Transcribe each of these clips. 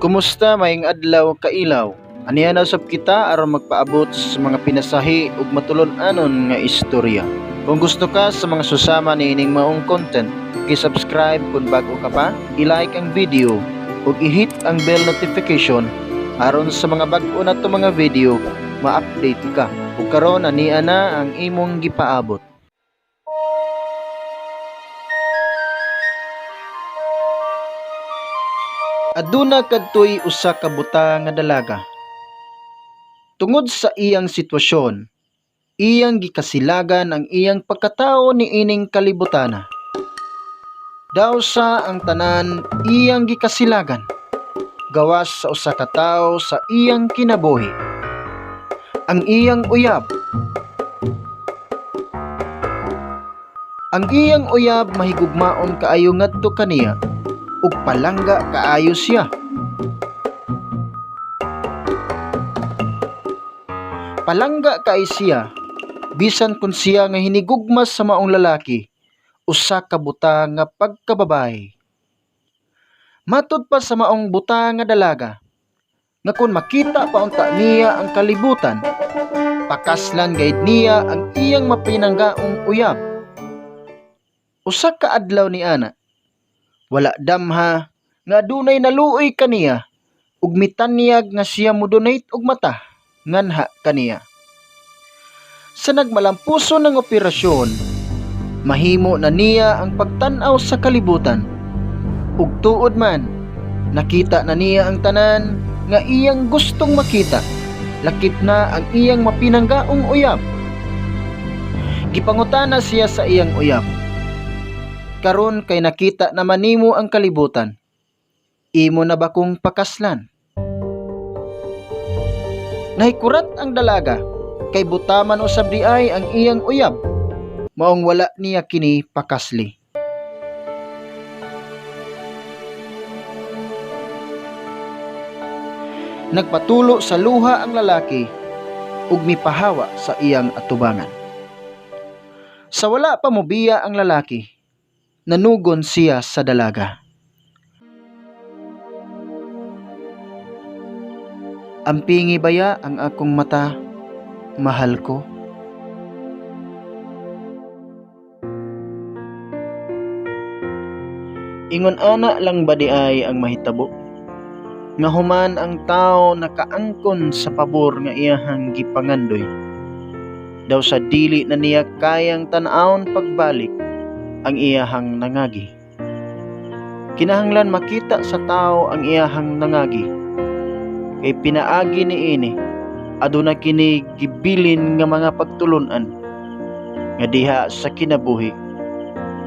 Kumusta maing adlaw kailaw? Aniya na usab kita aron magpaabot sa mga pinasahi ug matulon-anon nga istorya. Kung gusto ka sa mga susama niining maong content, i-subscribe kung bago ka pa, i-like ang video ug i-hit ang bell notification aron sa mga bag-o na to mga video ma-update ka. Ug karon aniya na ang imong gipaabot. Aduna kadtoy usa ka buta nga dalaga. Tungod sa iyang sitwasyon, iyang gikasilagan ang iyang pagkatao niining kalibutana. Daw sa ang tanan iyang gikasilagan, gawas sa usa ka tawo sa iyang kinabuhi. Ang iyang uyab. Ang iyang uyab mahigugmaon kaayo ngadto kaniya ug palangga kaayo siya. Palangga kay siya bisan kun siya nga hinigugmas sa maong lalaki, usa ka buta nga pagkababae. Matud pa sa maong buta nga dalaga nga kun makita pa unta niya ang kalibutan, pakaslan gayud niya ang iyang mapinanggaong uyab. Usa ka adlaw ni ana, wala damha nga adunay naluoy kaniya ug mitanyag nga siya mo-donate og mata nganha kaniya. Sa nagmalampuso ng operasyon, mahimo na niya ang pagtan-aw sa kalibutan. Ug tuod man, nakita na niya ang tanan nga iyang gustong makita. Lakip na ang iyang mapinanggaong uyab. Gipangutana siya sa iyang uyab, "Karon kay nakita naman nimo ang kalibutan, imo na ba kong pakaslan?" Nahikurat ang dalaga, kay buta man usab di ay ang iyang uyab, maong wala niya kini pakasli. Nagpatulo sa luha ang lalaki ug mipahawa sa iyang atubangan. Sa wala pa mobiya ang lalaki, nanugon siya sa dalaga. "Ampingi baya ang akong mata, mahal ko?" Ingon ana lang ba di ay ang mahitabo? Nga human ang tao nakaangkon sa pabor nga iyahang gipangandoy. Daw sa dili na niya kayang tan-awon pagbalik ang iyahang nangagi. Kinahanglan makita sa tao ang iyahang nangagi. Kay pinaagi niini aduna kini gibilin nga mga pagtulon-an nga diha sa kinabuhi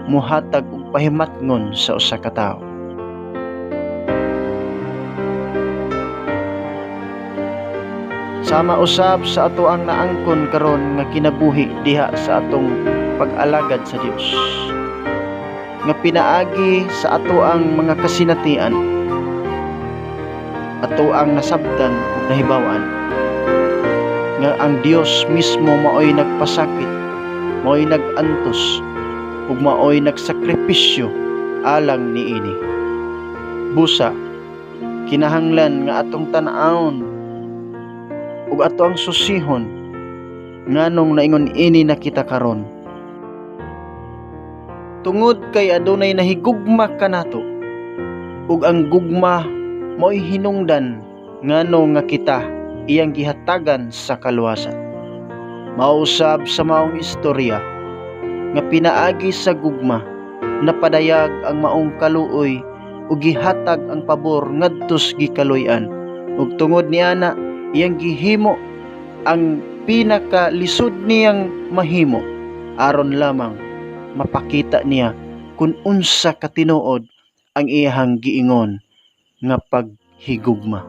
muhatag og pahimatngon sa usa ka tawo. Sama usab sa ato ang naangkon karon nga kinabuhi diha sa atong pag-alagad sa Dios, nga pinaagi sa ato ang mga kasinatian, ato ang nasabtan ug nahibawan nga ang Dios mismo maoy nagpasakit, maoy nagantos ug maoy nagsakripisyo alang niini. Busa kinahanglan nga atong tan-awon ug ato ang susihon nganong naingon ini nakita karon. Tungod kay adunay nahigugma kanato ug ang gugma mao'y hinungdan ngano nga kita iyang gihatagan sa kaluwasan. Mausab sa maong istorya nga pinaagi sa gugma napadayag ang maong kaluoy ug gihatag ang pabor ngadtos gikaluy-an, ug tungod niana iyang gihimo ang pinakalisod niyang mahimo aron lamang mapakita niya kung unsa katinuod ang iyang giingon nga paghigugma.